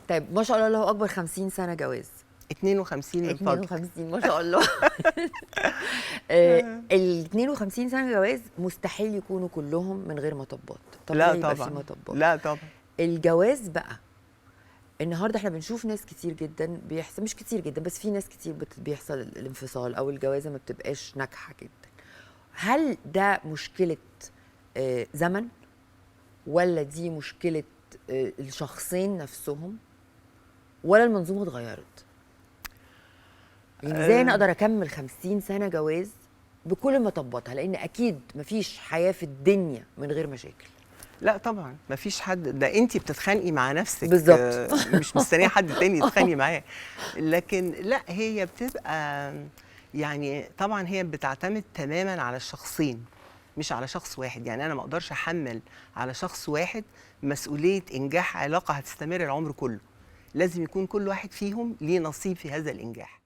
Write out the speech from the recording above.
طيب ما شاء الله الله اكبر، 50 سنه جواز. 52 من فضلك. 52 ما شاء الله. ال 52 سنه جواز مستحيل يكونوا كلهم من غير مطبات، لا طبيعي يبقى في طبعا، مطبات. لا طبعا. الجواز بقى النهارده احنا بنشوف ناس كتير جدا بيحصل، مش كتير جدا بس في ناس كتير بيحصل الانفصال او الجوازه ما بتبقاش ناجحه جدا. هل ده مشكله زمن، ولا دي مشكله الشخصين نفسهم، ولا المنظومه اتغيرت؟ يعني ازاي انا اقدر اكمل 50 سنه جواز بكل مطباتها، لان اكيد مفيش حياه في الدنيا من غير مشاكل. لا طبعا مفيش حد، ده انت بتتخانقي مع نفسك بالظبط. مش مستنيه حد تاني يتخانقي معاه. لكن لا، هي بتبقى يعني طبعا هي بتعتمد تماما على الشخصين مش على شخص واحد. يعني انا ما اقدرش احمل على شخص واحد مسؤوليه انجاح علاقه هتستمر العمر كله. لازم يكون كل واحد فيهم ليه نصيب في هذا الانجاح.